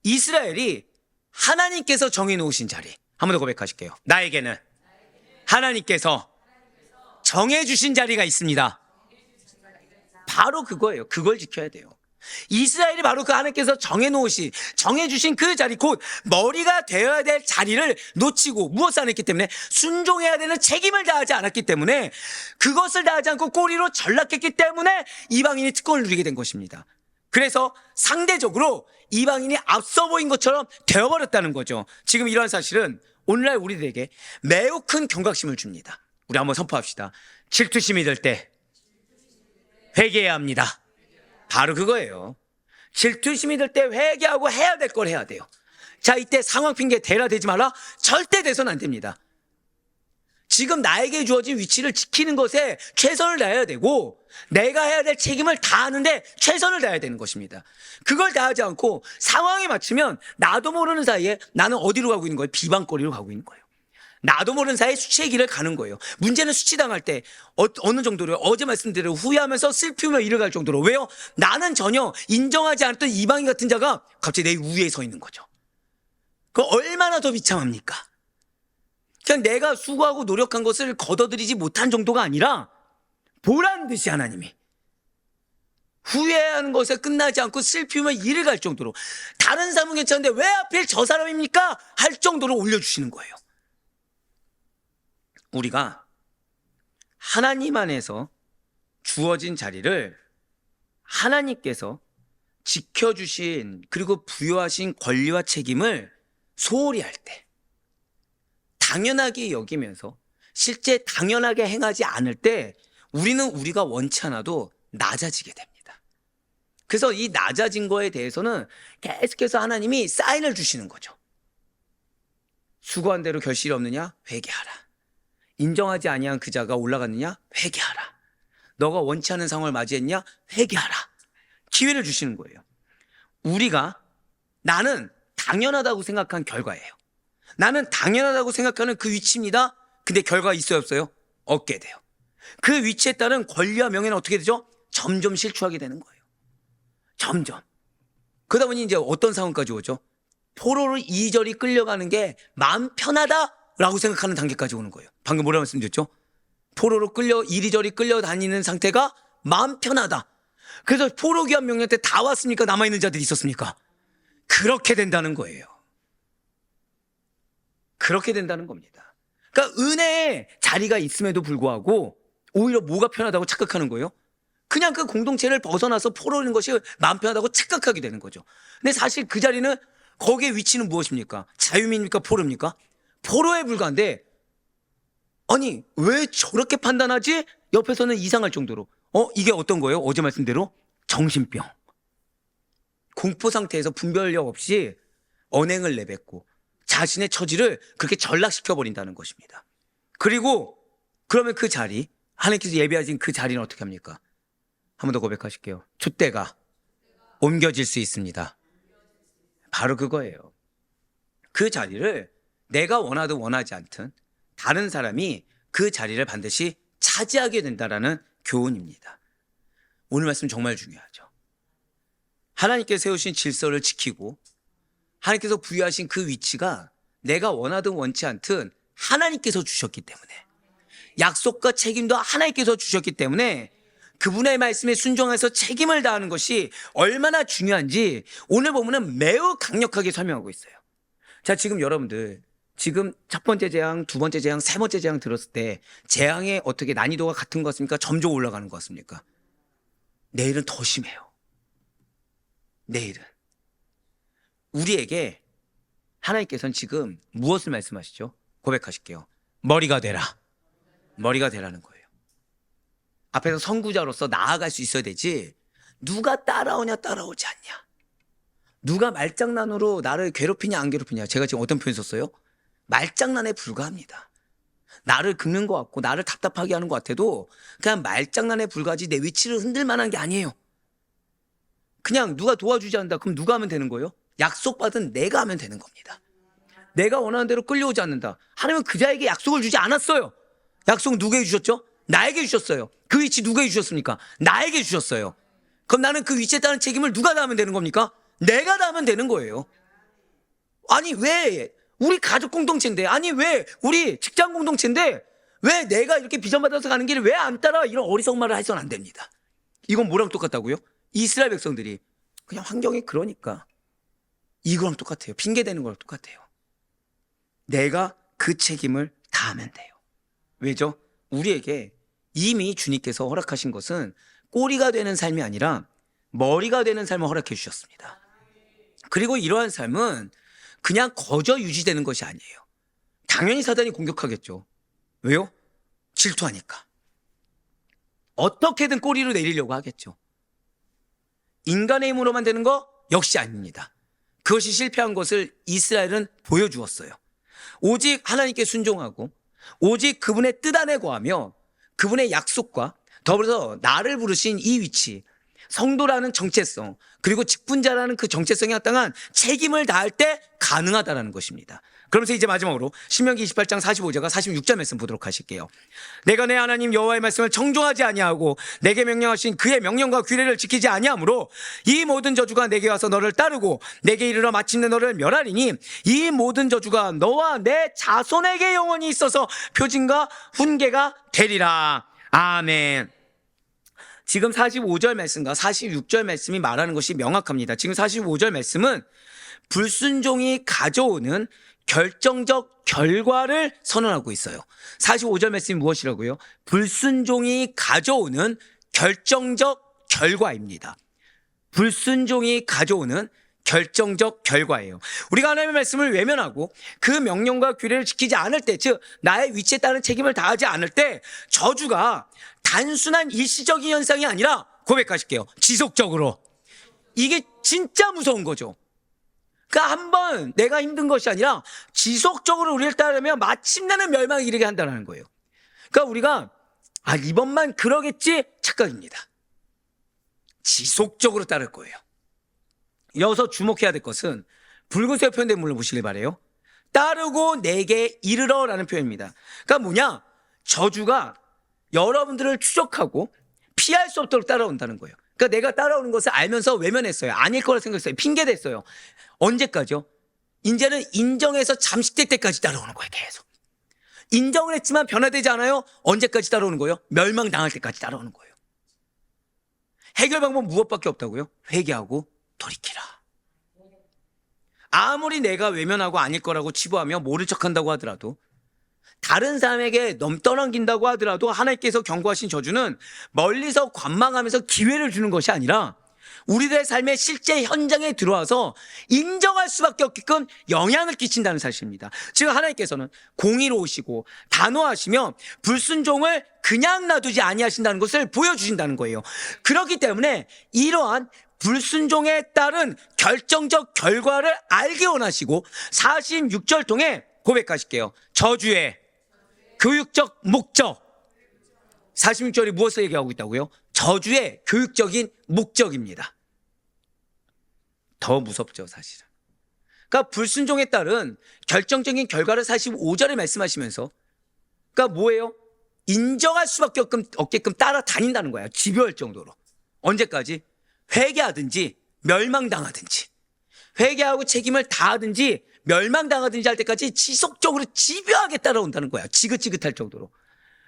이스라엘이 하나님께서 정해놓으신 자리. 한 번 더 고백하실게요. 나에게는 하나님께서 정해주신 자리가 있습니다. 바로 그거예요. 그걸 지켜야 돼요. 이스라엘이 바로 그 하나님께서 정해주신 그 자리, 곧 머리가 되어야 될 자리를 놓치고 무엇을 안 했기 때문에 순종해야 되는 책임을 다하지 않았기 때문에 그것을 다하지 않고 꼬리로 전락했기 때문에 이방인이 특권을 누리게 된 것입니다. 그래서 상대적으로 이방인이 앞서 보인 것처럼 되어버렸다는 거죠. 지금 이러한 사실은 오늘날 우리들에게 매우 큰 경각심을 줍니다. 우리 한번 선포합시다. 질투심이 들 때 회개해야 합니다. 바로 그거예요. 질투심이 들 때 회개하고 해야 될 걸 해야 돼요. 자, 이때 상황 핑계 대라 대지 말라. 절대 돼서는 안 됩니다. 지금 나에게 주어진 위치를 지키는 것에 최선을 다해야 되고, 내가 해야 될 책임을 다하는데 최선을 다해야 되는 것입니다. 그걸 다하지 않고 상황에 맞추면 나도 모르는 사이에 나는 어디로 가고 있는 거예요? 비방거리로 가고 있는 거예요. 나도 모르는 사이에 수치의 길을 가는 거예요. 문제는 수치당할 때 어느 정도로, 어제 말씀드린 후회하면서 슬피우며 이르갈 정도로. 왜요? 나는 전혀 인정하지 않았던 이방인 같은 자가 갑자기 내 위에 서 있는 거죠. 그 얼마나 더 비참합니까? 그냥 내가 수고하고 노력한 것을 거둬들이지 못한 정도가 아니라 보란 듯이 하나님이 후회하는 것에 끝나지 않고 슬피우며 이를 갈 정도로, 다른 사람은 괜찮은데 왜 하필 저 사람입니까? 할 정도로 올려주시는 거예요. 우리가 하나님 안에서 주어진 자리를 하나님께서 지켜주신, 그리고 부여하신 권리와 책임을 소홀히 할 때, 당연하게 여기면서 실제 당연하게 행하지 않을 때, 우리는 우리가 원치 않아도 낮아지게 됩니다. 그래서 이 낮아진 거에 대해서는 계속해서 하나님이 사인을 주시는 거죠. 수고한 대로 결실이 없느냐? 회개하라. 인정하지 아니한 그 자가 올라갔느냐? 회개하라. 너가 원치 않은 상황을 맞이했냐? 회개하라. 기회를 주시는 거예요. 우리가 나는 당연하다고 생각한 결과예요. 나는 당연하다고 생각하는 그 위치입니다. 근데 결과가 있어요, 없어요? 얻게 돼요. 그 위치에 따른 권리와 명예는 어떻게 되죠? 점점 실추하게 되는 거예요. 점점. 그러다 보니 이제 어떤 상황까지 오죠? 포로로 이리저리 끌려가는 게 마음 편하다라고 생각하는 단계까지 오는 거예요. 방금 뭐라고 말씀드렸죠? 포로로 이리저리 끌려다니는 상태가 마음 편하다. 그래서 포로 귀환 명령 때 다 왔습니까? 남아있는 자들이 있었습니까? 그렇게 된다는 거예요. 그렇게 된다는 겁니다. 그러니까 은혜의 자리가 있음에도 불구하고 오히려 뭐가 편하다고 착각하는 거예요? 그냥 그 공동체를 벗어나서 포로인 것이 마음 편하다고 착각하게 되는 거죠. 근데 사실 그 자리는, 거기에 위치는 무엇입니까? 자유민입니까? 포로입니까? 포로에 불과한데, 아니 왜 저렇게 판단하지? 옆에서는 이상할 정도로. 이게 어떤 거예요? 어제 말씀대로 정신병. 공포 상태에서 분별력 없이 언행을 내뱉고 자신의 처지를 그렇게 전락시켜버린다는 것입니다. 그리고 그러면 그 자리, 하나님께서 예비하신 그 자리는 어떻게 합니까? 한 번 더 고백하실게요. 촛대가 옮겨질 수 있습니다. 바로 그거예요. 그 자리를 내가 원하든 원하지 않든 다른 사람이 그 자리를 반드시 차지하게 된다라는 교훈입니다. 오늘 말씀 정말 중요하죠. 하나님께서 세우신 질서를 지키고 하나님께서 부여하신 그 위치가 내가 원하든 원치 않든 하나님께서 주셨기 때문에, 약속과 책임도 하나님께서 주셨기 때문에 그분의 말씀에 순종해서 책임을 다하는 것이 얼마나 중요한지 오늘 보면은 매우 강력하게 설명하고 있어요. 자, 지금 여러분들, 지금 첫 번째 재앙, 두 번째 재앙, 세 번째 재앙 들었을 때 재앙의 어떻게 난이도가 같은 것 같습니까? 점점 올라가는 것 같습니까? 내일은 더 심해요. 내일은. 우리에게 하나님께서는 지금 무엇을 말씀하시죠? 고백하실게요. 머리가 되라. 머리가 되라는 거예요. 앞에서 선구자로서 나아갈 수 있어야 되지, 누가 따라오냐 따라오지 않냐, 누가 말장난으로 나를 괴롭히냐 안 괴롭히냐. 제가 지금 어떤 표현 썼어요? 말장난에 불과합니다. 나를 긁는 것 같고 나를 답답하게 하는 것 같아도 그냥 말장난에 불과하지 내 위치를 흔들 만한 게 아니에요. 그냥 누가 도와주지 않는다. 그럼 누가 하면 되는 거예요? 약속받은 내가 하면 되는 겁니다. 내가 원하는 대로 끌려오지 않는다. 하나님은 그 자에게 약속을 주지 않았어요. 약속은 누구에게 주셨죠? 나에게 주셨어요. 그 위치 누구에게 주셨습니까? 나에게 주셨어요. 그럼 나는 그 위치에 따른 책임을 누가 다하면 되는 겁니까? 내가 다하면 되는 거예요. 아니 왜 우리 가족 공동체인데, 아니 왜 우리 직장 공동체인데 왜 내가 이렇게 비전받아서 가는 길을 왜 안 따라? 이런 어리석은 말을 해서는 안 됩니다. 이건 뭐랑 똑같다고요? 이스라엘 백성들이 그냥 환경이 그러니까, 이거랑 똑같아요. 핑계대는 거랑 똑같아요. 내가 그 책임을 다하면 돼요. 왜죠? 우리에게 이미 주님께서 허락하신 것은 꼬리가 되는 삶이 아니라 머리가 되는 삶을 허락해 주셨습니다. 그리고 이러한 삶은 그냥 거저 유지되는 것이 아니에요. 당연히 사단이 공격하겠죠. 왜요? 질투하니까. 어떻게든 꼬리로 내리려고 하겠죠. 인간의 힘으로만 되는 거 역시 아닙니다. 그것이 실패한 것을 이스라엘은 보여주었어요. 오직 하나님께 순종하고 오직 그분의 뜻 안에 거하며 그분의 약속과 더불어서 나를 부르신 이 위치, 성도라는 정체성, 그리고 직분자라는 그 정체성에 합당한 책임을 다할 때 가능하다라는 것입니다. 그러면서 이제 마지막으로 신명기 28장 45절과 46절 말씀 보도록 하실게요. 내가 내 하나님 여호와의 말씀을 청종하지 아니하고 내게 명령하신 그의 명령과 규례를 지키지 아니하므로 이 모든 저주가 내게 와서 너를 따르고 내게 이르러 마침내 너를 멸하리니 이 모든 저주가 너와 내 자손에게 영원히 있어서 표징과 훈계가 되리라. 아멘. 지금 45절 말씀과 46절 말씀이 말하는 것이 명확합니다. 지금 45절 말씀은 불순종이 가져오는 결정적 결과를 선언하고 있어요. 45절 말씀이 무엇이라고요? 불순종이 가져오는 결정적 결과입니다. 불순종이 가져오는 결정적 결과예요. 우리가 하나님의 말씀을 외면하고 그 명령과 규례를 지키지 않을 때, 즉 나의 위치에 따른 책임을 다하지 않을 때 저주가 단순한 일시적인 현상이 아니라 고백하실게요. 지속적으로. 이게 진짜 무서운 거죠. 그러니까 한번 내가 힘든 것이 아니라 지속적으로 우리를 따르면 마침내는 멸망에 이르게 한다는 거예요. 그러니까 우리가 이번만 그러겠지 착각입니다. 지속적으로 따를 거예요. 여기서 주목해야 될 것은 붉은색 표현된 물로 보시길 바래요. 따르고 내게 이르러라는 표현입니다. 그러니까 뭐냐? 저주가 여러분들을 추적하고 피할 수 없도록 따라온다는 거예요. 그러니까 내가 따라오는 것을 알면서 외면했어요. 아닐 거라 생각했어요. 핑계댔어요. 언제까지요? 이제는 인정해서 잠식될 때까지 따라오는 거예요. 계속. 인정을 했지만 변화되지 않아요? 언제까지 따라오는 거예요? 멸망당할 때까지 따라오는 거예요. 해결 방법은 무엇밖에 없다고요? 회개하고 돌이키라. 아무리 내가 외면하고 아닐 거라고 치부하며 모른 척한다고 하더라도, 다른 사람에게 떠넘긴다고 하더라도 하나님께서 경고하신 저주는 멀리서 관망하면서 기회를 주는 것이 아니라 우리들의 삶의 실제 현장에 들어와서 인정할 수밖에 없게끔 영향을 끼친다는 사실입니다. 지금 하나님께서는 공의로우시고 단호하시며 불순종을 그냥 놔두지 아니하신다는 것을 보여주신다는 거예요. 그렇기 때문에 이러한 불순종에 따른 결정적 결과를 알기 원하시고 46절 통해 고백하실게요. 저주의 교육적 목적. 46절이 무엇을 얘기하고 있다고요? 저주의 교육적인 목적입니다. 더 무섭죠, 사실은. 그러니까 불순종에 따른 결정적인 결과를 45절에 말씀하시면서, 그러니까 뭐예요? 인정할 수밖에 없게끔 따라다닌다는 거예요. 집요할 정도로. 언제까지? 회개하든지 멸망당하든지, 회개하고 책임을 다하든지 멸망당하든지 할 때까지 지속적으로 집요하게 따라온다는 거야. 지긋지긋할 정도로.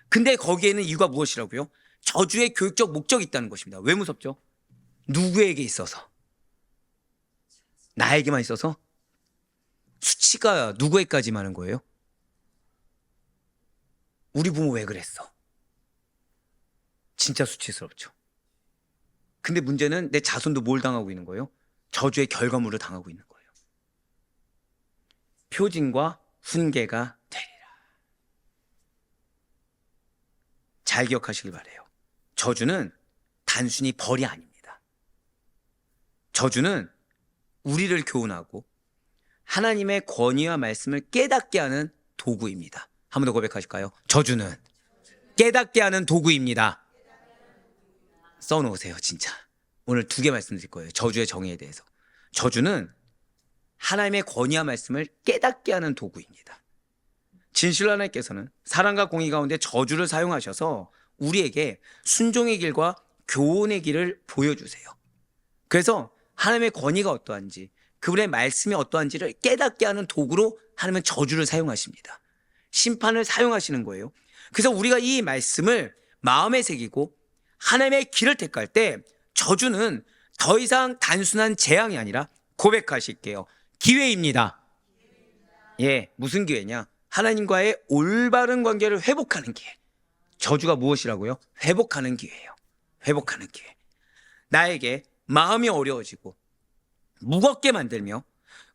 근데 거기에는 이유가 무엇이라고요? 저주의 교육적 목적이 있다는 것입니다. 왜 무섭죠? 누구에게 있어서? 나에게만 있어서? 수치가 누구에까지 많은 거예요? 우리 부모 왜 그랬어? 진짜 수치스럽죠. 근데 문제는 내 자손도 뭘 당하고 있는 거예요? 저주의 결과물을 당하고 있는 거예요. 표징과 훈계가 되리라. 잘 기억하시길 바라요. 저주는 단순히 벌이 아닙니다. 저주는 우리를 교훈하고 하나님의 권위와 말씀을 깨닫게 하는 도구입니다. 한 번 더 고백하실까요? 저주는 깨닫게 하는 도구입니다. 써놓으세요. 진짜 오늘 2개 말씀드릴 거예요. 저주의 정의에 대해서. 저주는 하나님의 권위와 말씀을 깨닫게 하는 도구입니다. 진실로 하나님께서는 사랑과 공의 가운데 저주를 사용하셔서 우리에게 순종의 길과 교훈의 길을 보여주세요. 그래서 하나님의 권위가 어떠한지, 그분의 말씀이 어떠한지를 깨닫게 하는 도구로 하나님은 저주를 사용하십니다. 심판을 사용하시는 거예요. 그래서 우리가 이 말씀을 마음에 새기고 하나님의 길을 택할 때 저주는 더 이상 단순한 재앙이 아니라, 고백하실게요, 기회입니다. 예, 무슨 기회냐? 하나님과의 올바른 관계를 회복하는 기회. 저주가 무엇이라고요? 회복하는 기회예요. 회복하는 기회. 나에게 마음이 어려워지고 무겁게 만들며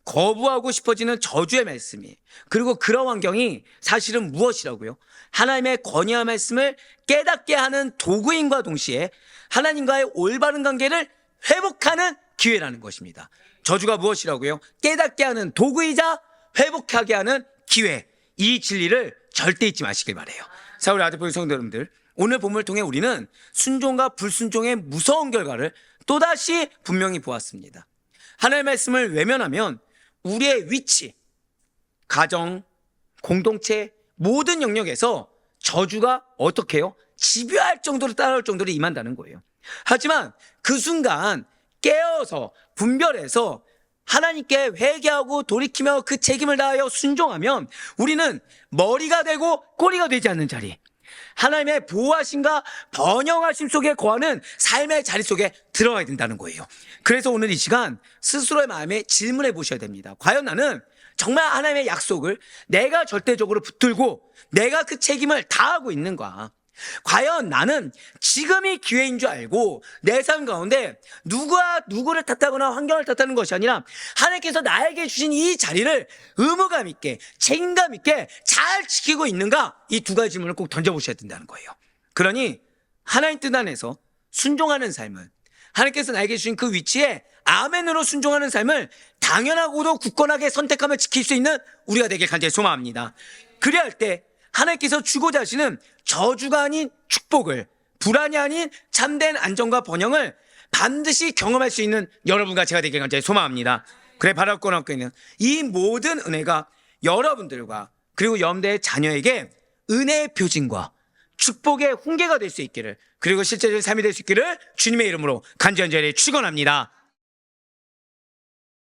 거부하고 싶어지는 저주의 말씀이, 그리고 그런 환경이 사실은 무엇이라고요? 하나님의 권위와 말씀을 깨닫게 하는 도구인과 동시에 하나님과의 올바른 관계를 회복하는 기회라는 것입니다. 저주가 무엇이라고요? 깨닫게 하는 도구이자 회복하게 하는 기회. 이 진리를 절대 잊지 마시길 바라요. 자, 우리 아들보리 성도 여러분들, 오늘 본문을 통해 우리는 순종과 불순종의 무서운 결과를 또다시 분명히 보았습니다. 하나님의 말씀을 외면하면 우리의 위치, 가정, 공동체, 모든 영역에서 저주가 어떻게 해요? 집요할 정도로 따라올 정도로 임한다는 거예요. 하지만 그 순간 깨어서 분별해서 하나님께 회개하고 돌이키며 그 책임을 다하여 순종하면 우리는 머리가 되고 꼬리가 되지 않는 자리, 하나님의 보호하심과 번영하심 속에 거하는 삶의 자리 속에 들어가야 된다는 거예요. 그래서 오늘 이 시간 스스로의 마음에 질문해 보셔야 됩니다. 과연 나는 정말 하나님의 약속을 내가 절대적으로 붙들고 내가 그 책임을 다하고 있는가? 과연 나는 지금이 기회인 줄 알고 내 삶 가운데 누가 누구를 탓하거나 환경을 탓하는 것이 아니라 하나님께서 나에게 주신 이 자리를 의무감 있게, 책임감 있게 잘 지키고 있는가? 이 두 가지 질문을 꼭 던져보셔야 된다는 거예요. 그러니 하나님 뜻 안에서 순종하는 삶은, 하나님께서 나에게 주신 그 위치에 아멘으로 순종하는 삶을 당연하고도 굳건하게 선택하며 지킬 수 있는 우리가 되길 간절히 소망합니다. 그래야 할 때 하나님께서 주고자 하시는 저주가 아닌 축복을, 불안이 아닌 참된 안정과 번영을 반드시 경험할 수 있는 여러분과 제가 되길 간절히 소망합니다. 그래, 바랄 있는 이 모든 은혜가 여러분들과 그리고 염대의 자녀에게 은혜의 표징과 축복의 훈계가 될 수 있기를, 그리고 실제적인 삶이 될 수 있기를 주님의 이름으로 간절히 축원합니다.